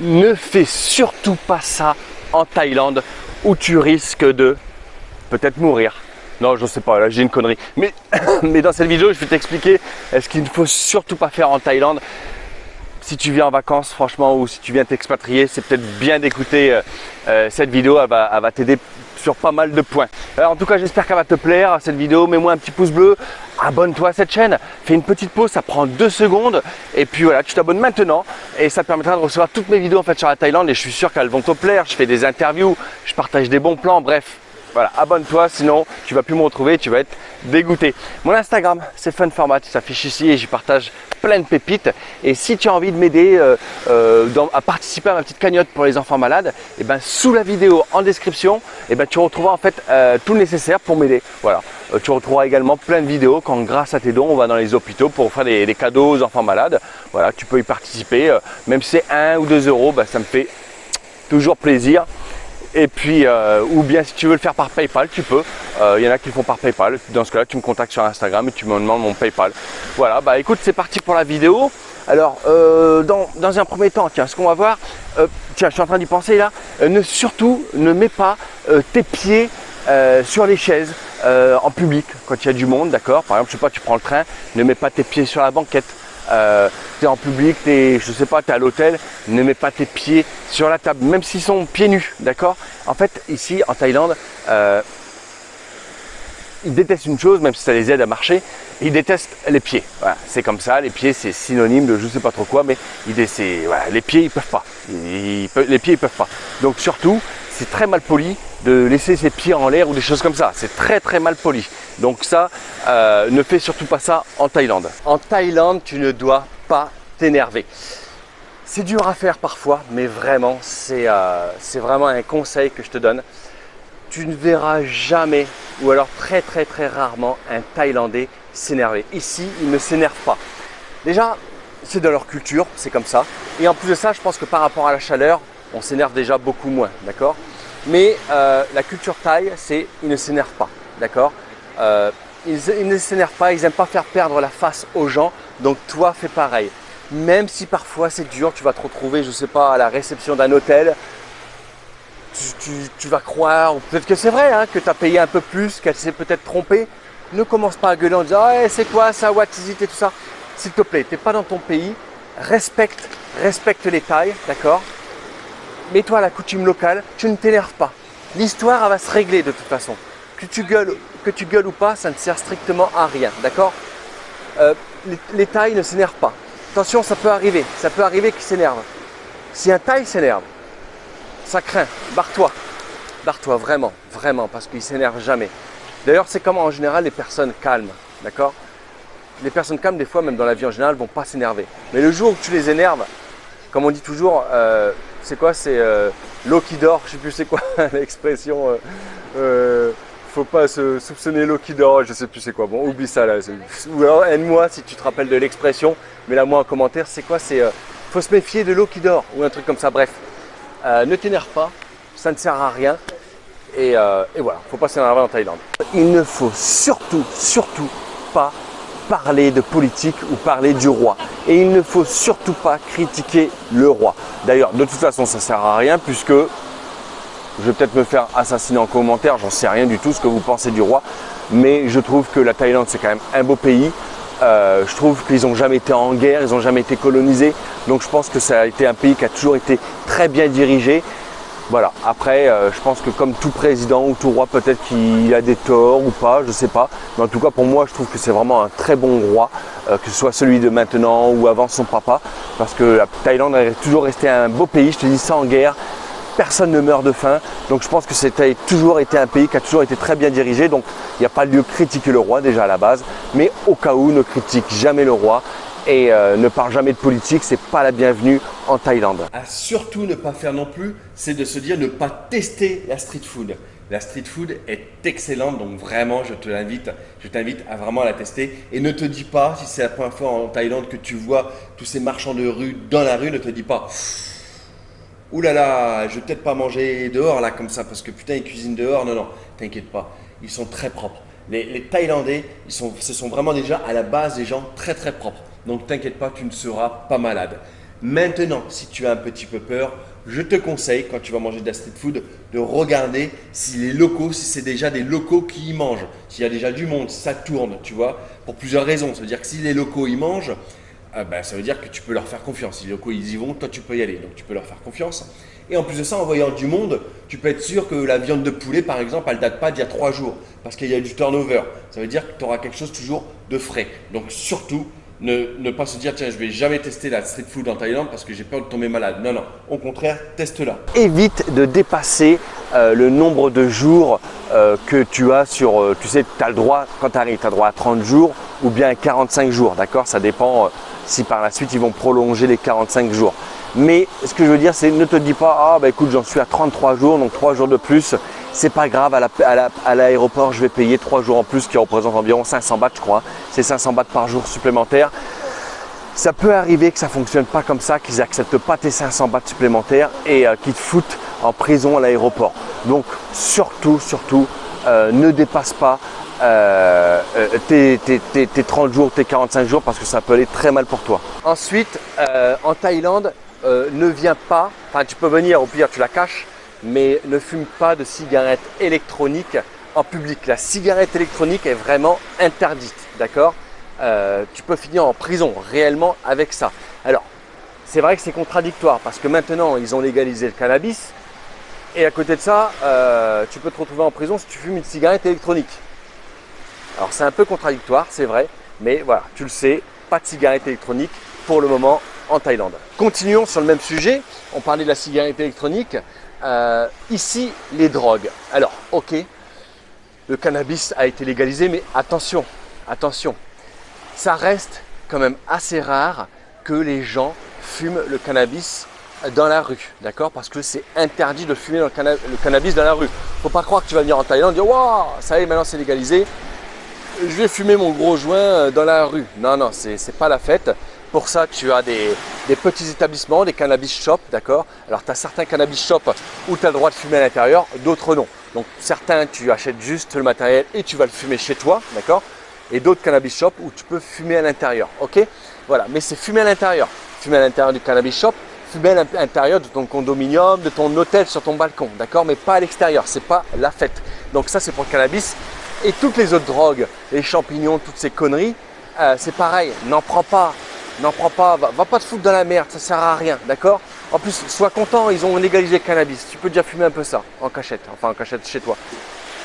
Ne fais surtout pas ça en Thaïlande où tu risques de peut-être mourir. Non, je sais pas, là j'ai une connerie. Mais, mais dans cette vidéo, je vais t'expliquer ce qu'il ne faut surtout pas faire en Thaïlande. Si tu viens en vacances, franchement, ou si tu viens t'expatrier, c'est peut-être bien d'écouter cette vidéo. Elle va t'aider sur pas mal de points. Alors, en tout cas, j'espère qu'elle va te plaire, cette vidéo. Mets-moi un petit pouce bleu, abonne-toi à cette chaîne, fais une petite pause, ça prend 2 secondes. Et puis voilà, tu t'abonnes maintenant et ça te permettra de recevoir toutes mes vidéos en fait sur la Thaïlande. Et je suis sûr qu'elles vont te plaire. Je fais des interviews, je partage des bons plans, bref. Voilà, abonne-toi, sinon tu vas plus me retrouver, tu vas être dégoûté. Mon Instagram, c'est FunFormat, ça s'affiche ici et j'y partage plein de pépites. Et si tu as envie de m'aider à participer à ma petite cagnotte pour les enfants malades, et ben sous la vidéo en description, et ben tu retrouveras en fait tout le nécessaire pour m'aider. Voilà, tu retrouveras également plein de vidéos quand grâce à tes dons, on va dans les hôpitaux pour faire des cadeaux aux enfants malades. Voilà, tu peux y participer, même si c'est 1 ou 2 euros, ben, ça me fait toujours plaisir. Et puis, ou bien si tu veux le faire par PayPal, tu peux. Il y en a qui le font par PayPal. Dans ce cas-là, tu me contactes sur Instagram et tu me demandes mon PayPal. Voilà, bah écoute, c'est parti pour la vidéo. Alors, dans un premier temps, tiens, ce qu'on va voir, tiens, je suis en train d'y penser là, surtout ne mets pas tes pieds sur les chaises en public quand il y a du monde, d'accord? Par exemple, je sais pas, tu prends le train, ne mets pas tes pieds sur la banquette. Tu es en public, je sais pas, tu es à l'hôtel, ne mets pas tes pieds sur la table, même s'ils sont pieds nus, d'accord? En fait, ici en Thaïlande, ils détestent une chose, même si ça les aide à marcher, ils détestent les pieds. Voilà, c'est comme ça, les pieds c'est synonyme de je sais pas trop quoi, mais voilà, les pieds ils peuvent pas. Les pieds ils peuvent pas. Donc surtout, c'est très mal poli de laisser ses pieds en l'air ou des choses comme ça. C'est très très mal poli. Donc ça, ne fais surtout pas ça en Thaïlande. En Thaïlande, tu ne dois pas t'énerver. C'est dur à faire parfois, mais vraiment, c'est vraiment un conseil que je te donne. Tu ne verras jamais, ou alors très très très rarement, un Thaïlandais s'énerver. Ici, ils ne s'énervent pas. Déjà, c'est dans leur culture, c'est comme ça. Et en plus de ça, je pense que par rapport à la chaleur, on s'énerve déjà beaucoup moins, d'accord? Mais la culture thaï, c'est ils ne s'énervent pas, d'accord? Ils ne s'énervent pas, ils n'aiment pas faire perdre la face aux gens, donc toi fais pareil. Même si parfois c'est dur, tu vas te retrouver, je sais pas, à la réception d'un hôtel, tu vas croire, ou peut-être que c'est vrai, hein, que tu as payé un peu plus, qu'elle s'est peut-être trompée. Ne commence pas à gueuler en disant hey, c'est quoi ça, what is it et tout ça. S'il te plaît, tu n'es pas dans ton pays, respecte les Thaïs, d'accord? Mets-toi à la coutume locale, tu ne t'énerves pas. L'histoire, elle va se régler de toute façon. Que tu gueules ou pas, ça ne sert strictement à rien, d'accord? Les Thaïs ne s'énervent pas. Attention, ça peut arriver qu'ils s'énervent. Si un Thaï s'énerve, ça craint, barre-toi, vraiment, parce qu'ils ne s'énervent jamais. D'ailleurs, c'est comme en général les personnes calmes, d'accord? Les personnes calmes, des fois, même dans la vie en général, ne vont pas s'énerver. Mais le jour où tu les énerves, comme on dit toujours, c'est quoi? C'est l'eau qui dort, je ne sais plus c'est quoi l'expression. Faut pas se soupçonner l'eau qui dort, je sais plus c'est quoi. Bon, oublie ça là. Ou alors aide-moi si tu te rappelles de l'expression, mais là moi en commentaire, c'est quoi? C'est faut se méfier de l'eau qui dort ou un truc comme ça. Bref, ne t'énerve pas, ça ne sert à rien. Et voilà, faut pas s'énerver en Thaïlande. Il ne faut surtout pas parler de politique ou parler du roi. Et il ne faut surtout pas critiquer le roi. D'ailleurs, de toute façon, ça sert à rien puisque je vais peut-être me faire assassiner en commentaire, j'en sais rien du tout ce que vous pensez du roi. Mais je trouve que la Thaïlande, c'est quand même un beau pays. Je trouve qu'ils n'ont jamais été en guerre, ils n'ont jamais été colonisés. Donc je pense que ça a été un pays qui a toujours été très bien dirigé. Voilà, après, je pense que comme tout président ou tout roi, peut-être qu'il a des torts ou pas, je ne sais pas. Mais en tout cas, pour moi, je trouve que c'est vraiment un très bon roi, que ce soit celui de maintenant ou avant son papa. Parce que la Thaïlande est toujours resté un beau pays, je te dis, sans guerre. Personne ne meurt de faim, donc je pense que c'était toujours été un pays qui a toujours été très bien dirigé, donc il n'y a pas lieu de critiquer le roi déjà à la base, mais au cas où, ne critique jamais le roi et ne parle jamais de politique, c'est pas la bienvenue en Thaïlande. À surtout ne pas faire non plus, c'est de se dire ne pas tester la street food. La street food est excellente, donc vraiment je t'invite à vraiment la tester. Et ne te dis pas, si c'est la première fois en Thaïlande que tu vois tous ces marchands de rue dans la rue, ne te dis pas ouh là là, je vais peut-être pas manger dehors là comme ça parce que putain ils cuisinent dehors. Non, t'inquiète pas, ils sont très propres. Les Thaïlandais, ce sont vraiment déjà à la base des gens très très propres. Donc t'inquiète pas, tu ne seras pas malade. Maintenant, si tu as un petit peu peur, je te conseille, quand tu vas manger de la street food, de regarder si les locaux, si c'est déjà des locaux qui y mangent, s'il y a déjà du monde, si ça tourne, tu vois, pour plusieurs raisons. Ça veut dire que si les locaux y mangent, ça veut dire que tu peux leur faire confiance. Si les locaux ils y vont, toi tu peux y aller, donc tu peux leur faire confiance. Et en plus de ça, en voyant du monde, tu peux être sûr que la viande de poulet, par exemple, elle ne date pas d'il y a 3 jours, parce qu'il y a du turnover. Ça veut dire que tu auras quelque chose toujours de frais. Donc surtout, ne pas se dire, tiens, je vais jamais tester la street food en Thaïlande parce que j'ai peur de tomber malade. Non, non, au contraire, teste-la. Évite de dépasser le nombre de jours que tu as sur, tu sais, tu as le droit, quand tu arrives, tu as le droit à 30 jours ou bien à 45 jours, d'accord? Ça dépend si par la suite, ils vont prolonger les 45 jours. Mais ce que je veux dire, c'est ne te dis pas, ah bah écoute, j'en suis à 33 jours, donc 3 jours de plus, c'est pas grave, à l'aéroport, je vais payer 3 jours en plus qui représentent environ 500 bahts, je crois. C'est 500 bahts par jour supplémentaire. Ça peut arriver que ça ne fonctionne pas comme ça, qu'ils n'acceptent pas tes 500 bahts supplémentaires et qu'ils te foutent en prison à l'aéroport. Donc surtout, ne dépasse pas tes 30 jours, tes 45 jours parce que ça peut aller très mal pour toi. Ensuite, en Thaïlande, ne viens pas, enfin tu peux venir, au pire tu la caches, mais ne fume pas de cigarettes électroniques en public. La cigarette électronique est vraiment interdite, d'accord? Tu peux finir en prison réellement avec ça. Alors, c'est vrai que c'est contradictoire parce que maintenant, ils ont légalisé le cannabis et à côté de ça, tu peux te retrouver en prison si tu fumes une cigarette électronique. Alors, c'est un peu contradictoire, c'est vrai, mais voilà, tu le sais, pas de cigarette électronique pour le moment en Thaïlande. Continuons sur le même sujet, on parlait de la cigarette électronique. Ici, les drogues. Alors, ok, le cannabis a été légalisé, mais attention, attention. Ça reste quand même assez rare que les gens fument le cannabis dans la rue, d'accord? Parce que c'est interdit de fumer le cannabis dans la rue. Faut pas croire que tu vas venir en Thaïlande et dire waouh, ça y est, maintenant c'est légalisé. Je vais fumer mon gros joint dans la rue. Non, non, c'est pas la fête. Pour ça, tu as des petits établissements, des cannabis shops, d'accord? Alors, tu as certains cannabis shops où tu as le droit de fumer à l'intérieur, d'autres non. Donc, certains, tu achètes juste le matériel et tu vas le fumer chez toi, d'accord? Et d'autres cannabis shops où tu peux fumer à l'intérieur, ok? Voilà, mais c'est fumer à l'intérieur. Fumer à l'intérieur du cannabis shop, fumer à l'intérieur de ton condominium, de ton hôtel sur ton balcon, d'accord? Mais pas à l'extérieur, c'est pas la fête. Donc ça, c'est pour le cannabis. Et toutes les autres drogues, les champignons, toutes ces conneries, c'est pareil, n'en prends pas. N'en prends pas, va pas te foutre dans la merde, ça sert à rien, d'accord? En plus, sois content, ils ont légalisé le cannabis. Tu peux déjà fumer un peu ça en cachette, enfin en cachette chez toi.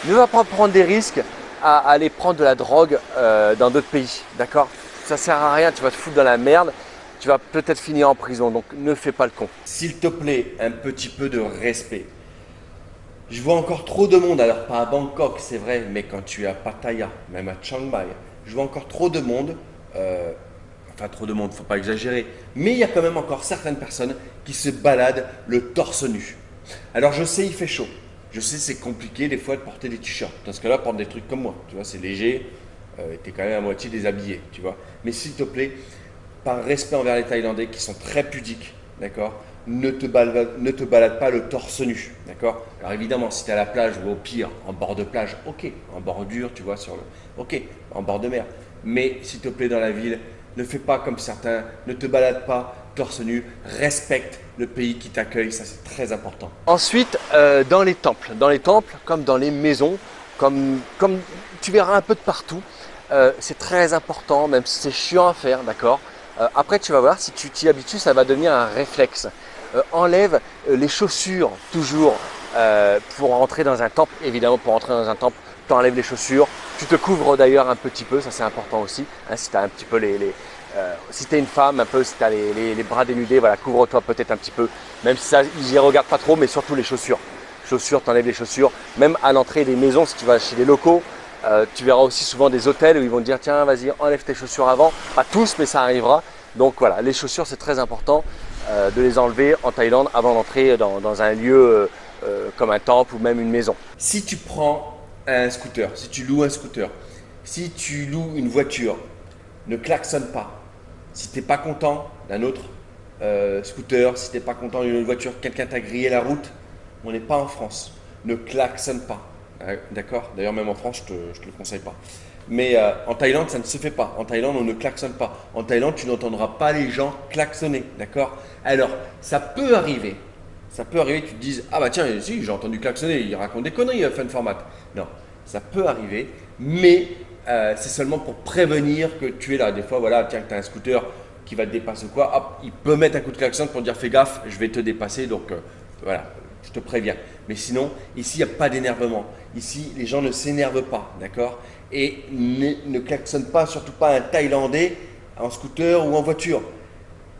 Ne va pas prendre des risques à aller prendre de la drogue dans d'autres pays, d'accord? Ça sert à rien, tu vas te foutre dans la merde, tu vas peut-être finir en prison, donc ne fais pas le con. S'il te plaît, un petit peu de respect. Je vois encore trop de monde, alors pas à Bangkok, c'est vrai, mais quand tu es à Pattaya, même à Chiang Mai, je vois encore trop de monde. Enfin, trop de monde, faut pas exagérer. Mais il y a quand même encore certaines personnes qui se baladent le torse nu. Alors je sais, il fait chaud. Je sais, c'est compliqué des fois de porter des t-shirts. Dans ce cas-là, porte des trucs comme moi. Tu vois, c'est léger. Tu es quand même à moitié déshabillé, tu vois. Mais s'il te plaît, par respect envers les Thaïlandais qui sont très pudiques, d'accord, ne te balade pas le torse nu, d'accord. Alors évidemment, si tu es à la plage ou au pire, en bord de plage, ok. En bordure, tu vois, ok, en bord de mer. Mais s'il te plaît, dans la ville, ne fais pas comme certains, ne te balade pas torse nu, respecte le pays qui t'accueille, ça c'est très important. Ensuite, dans les temples comme dans les maisons, comme tu verras un peu de partout, c'est très important, même si c'est chiant à faire, d'accord. Après tu vas voir, si tu t'y habitues, ça va devenir un réflexe. Enlève les chaussures toujours pour entrer dans un temple, évidemment pour entrer dans un temple, tu enlèves les chaussures, tu te couvres d'ailleurs un petit peu, ça c'est important aussi, hein, si tu as un petit peu si tu es une femme, un peu, si tu as les bras dénudés, voilà, couvre-toi peut-être un petit peu, même si ça, ils y regardent pas trop, mais surtout les chaussures. Chaussures, tu enlèves les chaussures, même à l'entrée des maisons, si tu vas chez les locaux, tu verras aussi souvent des hôtels où ils vont te dire tiens, vas-y, enlève tes chaussures avant, pas tous, mais ça arrivera. Donc voilà, les chaussures, c'est très important de les enlever en Thaïlande avant d'entrer dans un lieu comme un temple ou même une maison. Si tu prends un scooter, si tu loues un scooter, si tu loues une voiture, ne klaxonne pas. Si tu n'es pas content d'un autre scooter, si tu n'es pas content d'une autre voiture, quelqu'un t'a grillé la route, on n'est pas en France. Ne klaxonne pas. D'accord? D'ailleurs, même en France, je ne te le conseille pas. Mais en Thaïlande, ça ne se fait pas. En Thaïlande, on ne klaxonne pas. En Thaïlande, tu n'entendras pas les gens klaxonner, d'accord? Alors, ça peut arriver. Ça peut arriver que tu te dises, ah bah tiens, si, j'ai entendu klaxonner, il raconte des conneries, Fun Format. Non, ça peut arriver, mais c'est seulement pour prévenir que tu es là. Des fois, voilà, tiens, que tu as un scooter qui va te dépasser ou quoi, hop, il peut mettre un coup de klaxon pour dire, fais gaffe, je vais te dépasser, donc voilà, je te préviens. Mais sinon, ici, il n'y a pas d'énervement. Ici, les gens ne s'énervent pas, d'accord? Et ne klaxonnent pas, surtout pas un Thaïlandais en scooter ou en voiture.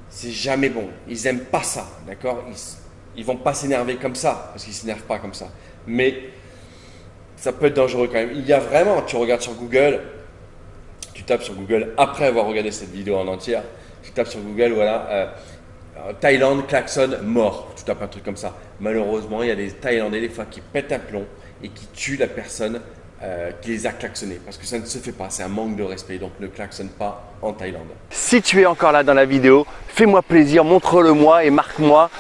C'est jamais bon. Ils n'aiment pas ça, d'accord? Ils vont pas s'énerver comme ça, parce qu'ils ne s'énervent pas comme ça. Mais ça peut être dangereux quand même. Il y a vraiment, tu regardes sur Google, tu tapes sur Google après avoir regardé cette vidéo en entière, tu tapes sur Google, voilà, Thaïlande, klaxon, mort. Tu tapes un truc comme ça. Malheureusement, il y a des Thaïlandais des fois qui pètent un plomb et qui tuent la personne qui les a klaxonnés. Parce que ça ne se fait pas, c'est un manque de respect. Donc ne klaxonne pas en Thaïlande. Si tu es encore là dans la vidéo, fais-moi plaisir, montre-le-moi et marque-moi.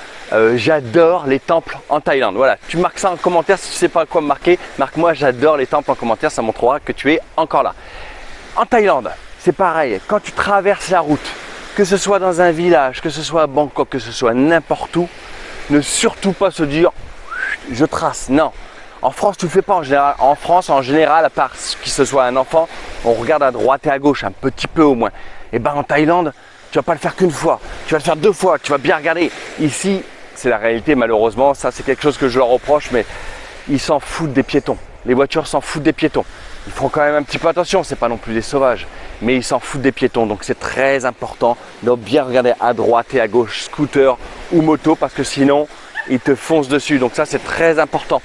J'adore les temples en Thaïlande. Voilà, tu marques ça en commentaire. Si tu ne sais pas quoi me marquer, marque-moi j'adore les temples en commentaire. Ça montrera que tu es encore là. En Thaïlande, c'est pareil. Quand tu traverses la route, que ce soit dans un village, que ce soit à Bangkok, que ce soit n'importe où, ne surtout pas se dire je trace. Non. En France, tu ne le fais pas en général. En France, en général, à part qu'il se soit un enfant, on regarde à droite et à gauche, un petit peu au moins. Et bien en Thaïlande, tu ne vas pas le faire qu'une fois, tu vas le faire 2 fois, tu vas bien regarder. Ici, c'est la réalité malheureusement, ça c'est quelque chose que je leur reproche, mais ils s'en foutent des piétons. Les voitures s'en foutent des piétons. Ils feront quand même un petit peu attention, c'est pas non plus des sauvages, mais ils s'en foutent des piétons. Donc c'est très important de bien regarder à droite et à gauche, scooter ou moto, parce que sinon, ils te foncent dessus. Donc ça c'est très important.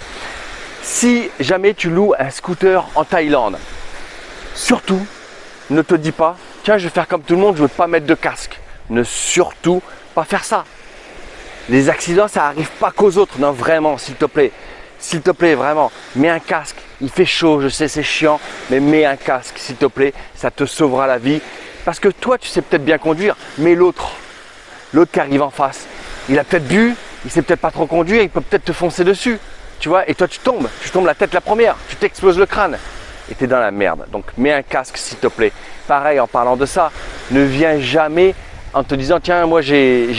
Si jamais tu loues un scooter en Thaïlande, surtout, ne te dis pas, tiens, je vais faire comme tout le monde, je ne veux pas mettre de casque. Ne surtout pas faire ça. Les accidents, ça n'arrive pas qu'aux autres. Non, vraiment, s'il te plaît, vraiment, mets un casque. Il fait chaud, je sais, c'est chiant, mais mets un casque, s'il te plaît, ça te sauvera la vie. Parce que toi, tu sais peut-être bien conduire, mais l'autre qui arrive en face, il a peut-être bu, il sait peut-être pas trop conduire, il peut peut-être te foncer dessus. Tu vois, et toi tu tombes la tête la première, tu t'exploses le crâne et tu es dans la merde. Donc mets un casque s'il te plaît. Pareil, en parlant de ça, ne viens jamais en te disant tiens, moi je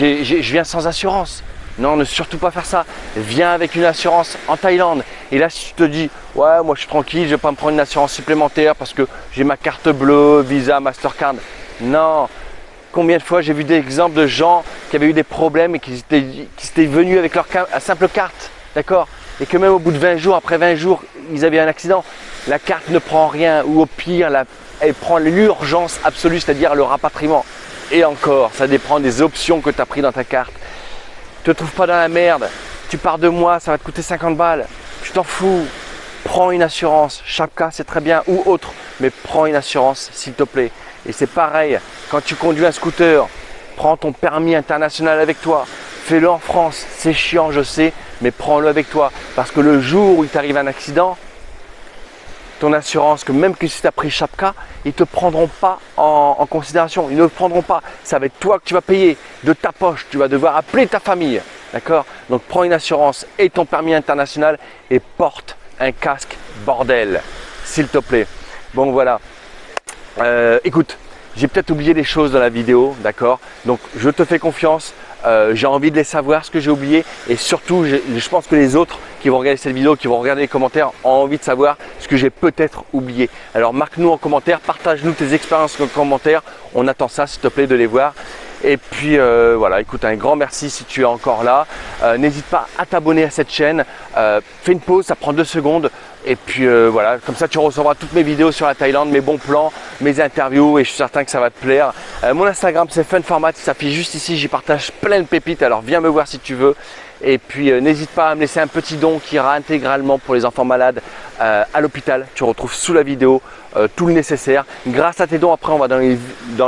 viens sans assurance. Non, ne surtout pas faire ça. Viens avec une assurance en Thaïlande. Et là, si tu te dis ouais, moi je suis tranquille, je vais pas me prendre une assurance supplémentaire parce que j'ai ma carte bleue, Visa, Mastercard. Non. Combien de fois j'ai vu des exemples de gens qui avaient eu des problèmes et qui étaient venus avec leur simple carte, d'accord? Et que même au bout de 20 jours, après 20 jours, ils avaient un accident. La carte ne prend rien ou au pire, elle prend l'urgence absolue, c'est-à-dire le rapatriement. Et encore, ça dépend des options que tu as prises dans ta carte. Ne te trouve pas dans la merde. Tu pars de moi, ça va te coûter 50 balles. Tu t'en fous. Prends une assurance. Chaque cas, c'est très bien ou autre. Mais prends une assurance, s'il te plaît. Et c'est pareil, quand tu conduis un scooter, prends ton permis international avec toi. Fais-le en France, c'est chiant, je sais, mais prends-le avec toi. Parce que le jour où il t'arrive un accident, ton assurance, que même que si tu as pris Chapka, ils ne te prendront pas en considération. Ils ne le prendront pas. Ça va être toi que tu vas payer de ta poche. Tu vas devoir appeler ta famille. D'accord? Donc prends une assurance et ton permis international et porte un casque, bordel, s'il te plaît. Bon voilà. Écoute, j'ai peut-être oublié des choses dans la vidéo, d'accord? Donc je te fais confiance. J'ai envie de les savoir ce que j'ai oublié et surtout je pense que les autres qui vont regarder cette vidéo, qui vont regarder les commentaires ont envie de savoir ce que j'ai peut-être oublié. Alors marque-nous en commentaire, partage-nous tes expériences en commentaire, on attend ça s'il te plaît de les voir. Et puis voilà, écoute, un grand merci si tu es encore là. N'hésite pas à t'abonner à cette chaîne. Fais une pause, ça prend 2 secondes. Et puis voilà, comme ça tu recevras toutes mes vidéos sur la Thaïlande, mes bons plans, mes interviews et je suis certain que ça va te plaire. Mon Instagram c'est Fun Format, ça s'affiche juste ici, j'y partage plein de pépites, alors viens me voir si tu veux. Et puis n'hésite pas à me laisser un petit don qui ira intégralement pour les enfants malades à l'hôpital. Tu retrouves sous la vidéo tout le nécessaire. Grâce à tes dons, après on va dans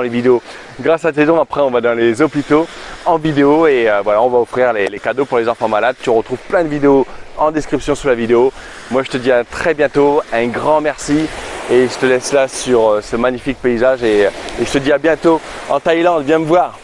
les vidéos. Grâce à tes dons, après on va dans les hôpitaux en vidéo et voilà, on va offrir les cadeaux pour les enfants malades. Tu retrouves plein de vidéos en description sous la vidéo. Moi je te dis à très bientôt, un grand merci et je te laisse là sur ce magnifique paysage et je te dis à bientôt en Thaïlande, viens me voir.